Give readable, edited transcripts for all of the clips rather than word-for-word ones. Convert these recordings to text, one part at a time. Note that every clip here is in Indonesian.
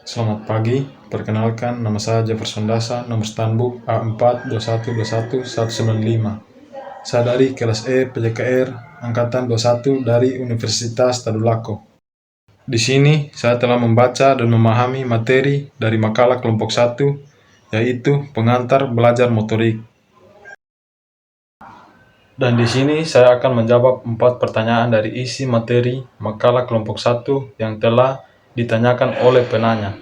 Selamat pagi, perkenalkan nama saya Jefferson Dasa, nomor standbook A42121-195. Saya dari kelas E PJKR angkatan 21 dari Universitas Tadulako. Di sini saya telah membaca dan memahami materi dari makalah kelompok 1, yaitu pengantar belajar motorik. Dan di sini saya akan menjawab 4 pertanyaan dari isi materi makalah kelompok 1 yang telah ditanyakan oleh penanya.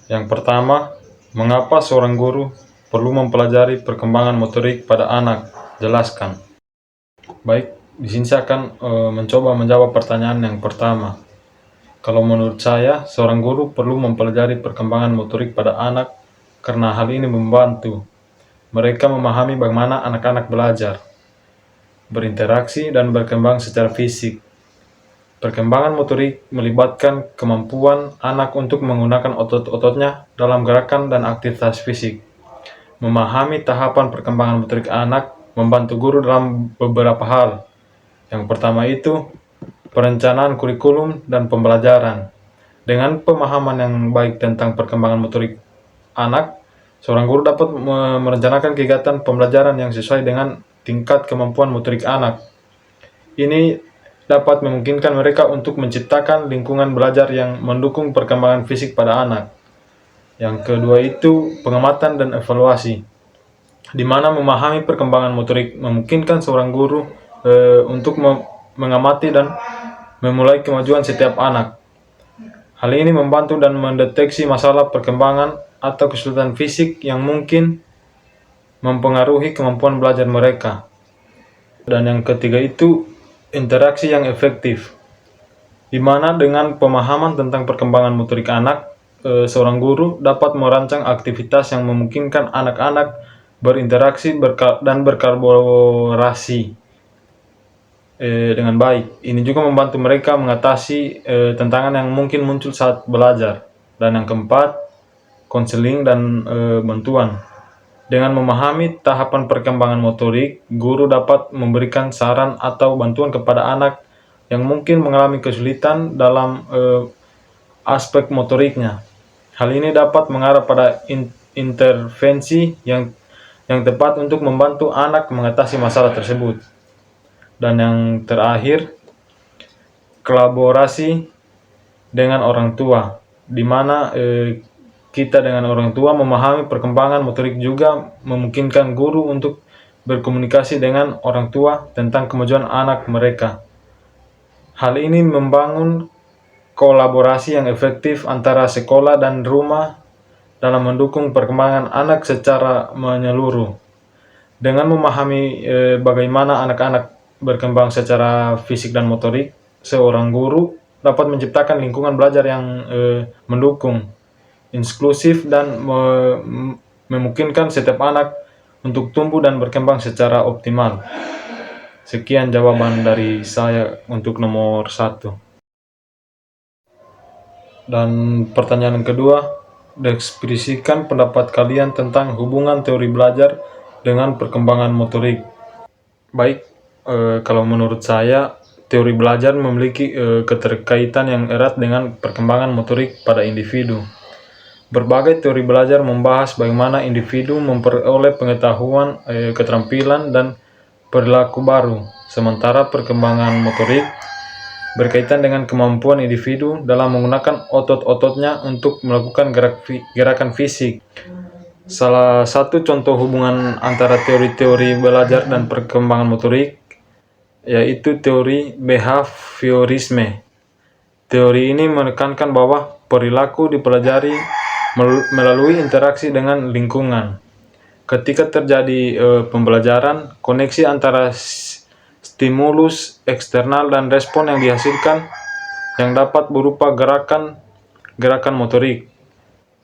Yang pertama, mengapa seorang guru perlu mempelajari perkembangan motorik pada anak? Jelaskan. Baik, di sini saya akan mencoba menjawab pertanyaan yang pertama. Kalau menurut saya, seorang guru perlu mempelajari perkembangan motorik pada anak karena hal ini membantu mereka memahami bagaimana anak-anak belajar, berinteraksi, dan berkembang secara fisik. Perkembangan motorik melibatkan kemampuan anak untuk menggunakan otot-ototnya dalam gerakan dan aktivitas fisik. Memahami tahapan perkembangan motorik anak membantu guru dalam beberapa hal. Yang pertama itu, perencanaan kurikulum dan pembelajaran. Dengan pemahaman yang baik tentang perkembangan motorik anak, seorang guru dapat merencanakan kegiatan pembelajaran yang sesuai dengan tingkat kemampuan motorik anak. Ini dapat memungkinkan mereka untuk menciptakan lingkungan belajar yang mendukung perkembangan fisik pada anak. Yang kedua itu pengamatan dan evaluasi, di mana memahami perkembangan motorik memungkinkan seorang guru untuk mengamati dan memulai kemajuan setiap anak. Hal ini membantu dan mendeteksi masalah perkembangan atau kesulitan fisik yang mungkin mempengaruhi kemampuan belajar mereka. Dan yang ketiga itu interaksi yang efektif, di mana dengan pemahaman tentang perkembangan motorik anak, seorang guru dapat merancang aktivitas yang memungkinkan anak-anak berinteraksi dan berkolaborasi dengan baik. Ini juga membantu mereka mengatasi tantangan yang mungkin muncul saat belajar. Dan yang keempat, konseling dan bantuan. Dengan memahami tahapan perkembangan motorik, guru dapat memberikan saran atau bantuan kepada anak yang mungkin mengalami kesulitan dalam aspek motoriknya. Hal ini dapat mengarah pada intervensi yang tepat untuk membantu anak mengatasi masalah tersebut. Dan yang terakhir, kolaborasi dengan orang tua, di mana kita dengan orang tua memahami perkembangan motorik juga memungkinkan guru untuk berkomunikasi dengan orang tua tentang kemajuan anak mereka. Hal ini membangun kolaborasi yang efektif antara sekolah dan rumah dalam mendukung perkembangan anak secara menyeluruh. Dengan memahami bagaimana anak-anak berkembang secara fisik dan motorik, seorang guru dapat menciptakan lingkungan belajar yang mendukung, inklusif, dan memungkinkan setiap anak untuk tumbuh dan berkembang secara optimal. Sekian jawaban dari saya untuk nomor 1. Dan pertanyaan kedua, deskripsikan pendapat kalian tentang hubungan teori belajar dengan perkembangan motorik. Baik, kalau menurut saya, teori belajar memiliki keterkaitan yang erat dengan perkembangan motorik pada individu. Berbagai teori belajar membahas bagaimana individu memperoleh pengetahuan, keterampilan, dan perilaku baru, sementara perkembangan motorik berkaitan dengan kemampuan individu dalam menggunakan otot-ototnya untuk melakukan gerakan fisik. Salah satu contoh hubungan antara teori-teori belajar dan perkembangan motorik yaitu teori behaviorisme. Teori ini menekankan bahwa perilaku dipelajari melalui interaksi dengan lingkungan. Ketika terjadi pembelajaran, koneksi antara stimulus eksternal dan respon yang dihasilkan yang dapat berupa gerakan motorik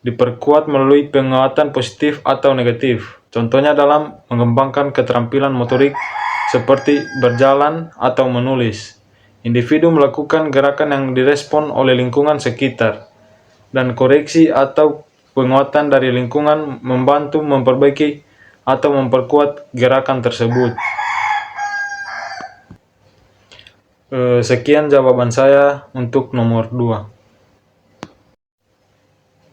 diperkuat melalui penguatan positif atau negatif. Contohnya dalam mengembangkan keterampilan motorik seperti berjalan atau menulis. Individu melakukan gerakan yang direspon oleh lingkungan sekitar, dan koreksi atau penguatan dari lingkungan membantu memperbaiki atau memperkuat gerakan tersebut. Sekian jawaban saya untuk nomor 2.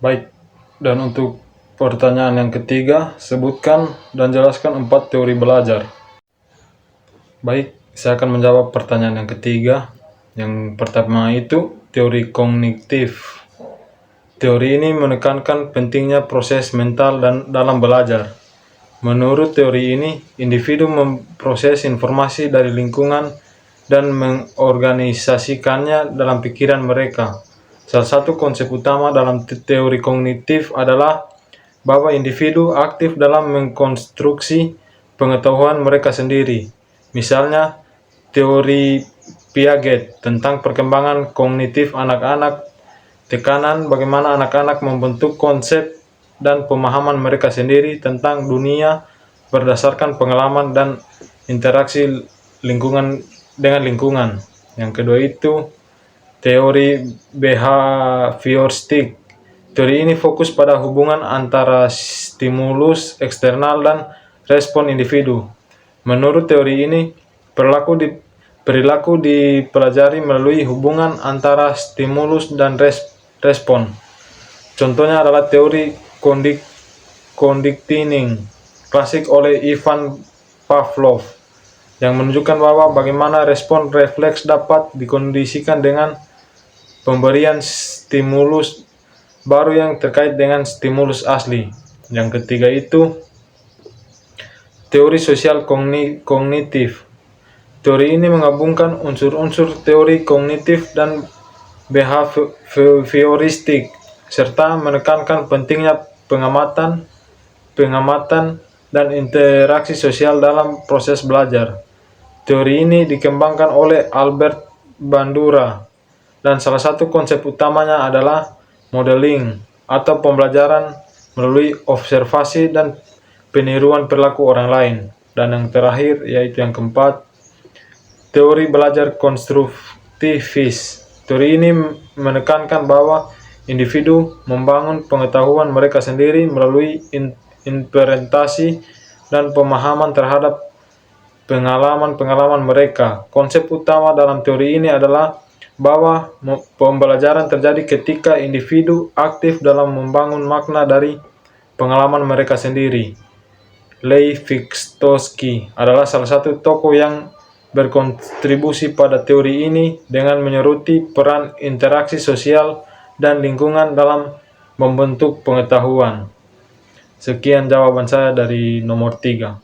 Baik, dan untuk pertanyaan yang ketiga, sebutkan dan jelaskan 4 teori belajar. Baik, saya akan menjawab pertanyaan yang ketiga. Yang pertama itu teori kognitif. Teori ini menekankan pentingnya proses mental dalam belajar. Menurut teori ini, individu memproses informasi dari lingkungan dan mengorganisasikannya dalam pikiran mereka. Salah satu konsep utama dalam teori kognitif adalah bahwa individu aktif dalam mengkonstruksi pengetahuan mereka sendiri. Misalnya, teori Piaget tentang perkembangan kognitif anak-anak, tekanan bagaimana anak-anak membentuk konsep dan pemahaman mereka sendiri tentang dunia berdasarkan pengalaman dan interaksi lingkungan dengan lingkungan. Yang kedua itu teori behavioristik. Teori ini fokus pada hubungan antara stimulus eksternal dan respon individu. Menurut teori ini, perilaku dipelajari melalui hubungan antara stimulus dan respon. Contohnya adalah teori conditioning klasik oleh Ivan Pavlov, yang menunjukkan bahwa bagaimana respon refleks dapat dikondisikan dengan pemberian stimulus baru yang terkait dengan stimulus asli. Yang ketiga itu teori sosial kognitif. Teori ini menggabungkan unsur-unsur teori kognitif dan behavioristik serta menekankan pentingnya pengamatan dan interaksi sosial dalam proses belajar. Teori ini dikembangkan oleh Albert Bandura, dan salah satu konsep utamanya adalah modeling atau pembelajaran melalui observasi dan peniruan perilaku orang lain. Dan yang terakhir, yaitu yang keempat, teori belajar konstruktivis. Teori ini menekankan bahwa individu membangun pengetahuan mereka sendiri melalui interpretasi dan pemahaman terhadap pengalaman-pengalaman mereka. Konsep utama dalam teori ini adalah bahwa pembelajaran terjadi ketika individu aktif dalam membangun makna dari pengalaman mereka sendiri. Lev Vygotsky adalah salah satu tokoh yang berkontribusi pada teori ini dengan menyoroti peran interaksi sosial dan lingkungan dalam membentuk pengetahuan. Sekian jawaban saya dari nomor 3.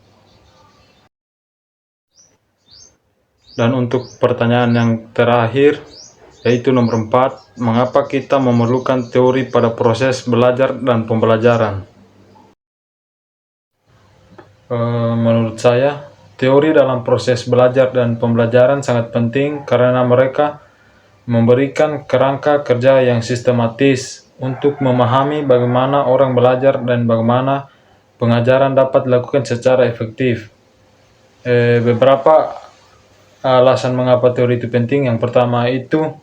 Dan untuk pertanyaan yang terakhir, yaitu nomor 4, mengapa kita memerlukan teori pada proses belajar dan pembelajaran? Menurut saya, teori dalam proses belajar dan pembelajaran sangat penting karena mereka memberikan kerangka kerja yang sistematis untuk memahami bagaimana orang belajar dan bagaimana pengajaran dapat dilakukan secara efektif. Beberapa alasan mengapa teori itu penting. Yang pertama itu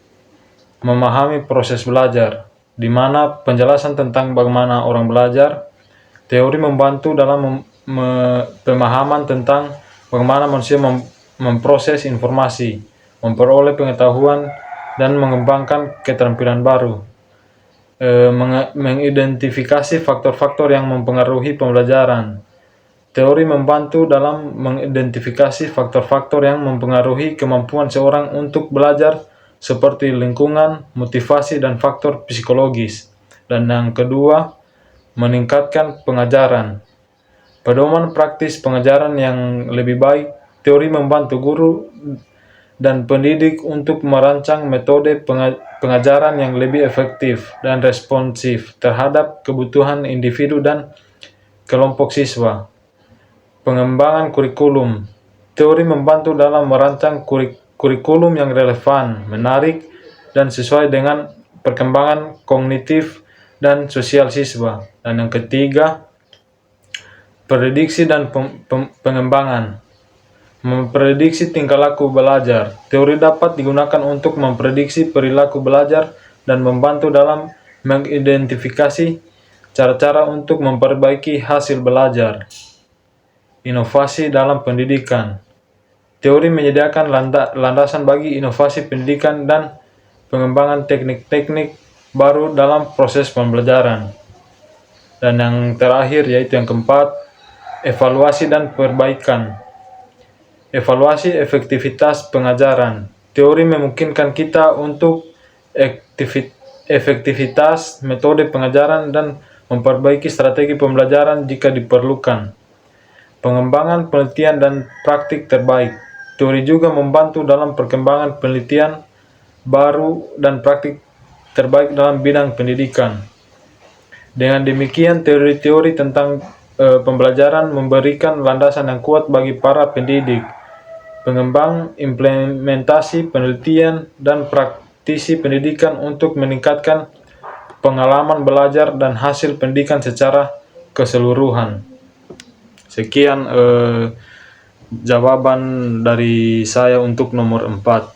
memahami proses belajar, di mana penjelasan tentang bagaimana orang belajar. Teori membantu dalam pemahaman tentang bagaimana manusia memproses informasi, memperoleh pengetahuan, dan mengembangkan keterampilan baru. Mengidentifikasi faktor-faktor yang mempengaruhi pembelajaran. Teori membantu dalam mengidentifikasi faktor-faktor yang mempengaruhi kemampuan seorang untuk belajar, seperti lingkungan, motivasi, dan faktor psikologis. Dan yang kedua, meningkatkan pengajaran. Pedoman praktis pengajaran yang lebih baik. Teori membantu guru dan pendidik untuk merancang metode pengajaran yang lebih efektif dan responsif terhadap kebutuhan individu dan kelompok siswa. Pengembangan kurikulum. Teori membantu dalam merancang kurikulum yang relevan, menarik, dan sesuai dengan perkembangan kognitif dan sosial siswa. Dan yang ketiga, prediksi dan pengembangan. Memprediksi tingkah laku belajar. Teori dapat digunakan untuk memprediksi perilaku belajar dan membantu dalam mengidentifikasi cara-cara untuk memperbaiki hasil belajar. Inovasi dalam pendidikan. Teori menyediakan landasan bagi inovasi pendidikan dan pengembangan teknik-teknik baru dalam proses pembelajaran. Dan yang terakhir, yaitu yang keempat, evaluasi dan perbaikan. Evaluasi efektivitas pengajaran. Teori memungkinkan kita untuk efektivitas metode pengajaran dan memperbaiki strategi pembelajaran jika diperlukan. Pengembangan penelitian dan praktik terbaik. Teori juga membantu dalam perkembangan penelitian baru dan praktik terbaik dalam bidang pendidikan. Dengan demikian, teori-teori tentang pembelajaran memberikan landasan yang kuat bagi para pendidik, pengembang, implementasi penelitian, dan praktisi pendidikan untuk meningkatkan pengalaman belajar dan hasil pendidikan secara keseluruhan. Sekian jawaban dari saya untuk nomor 4.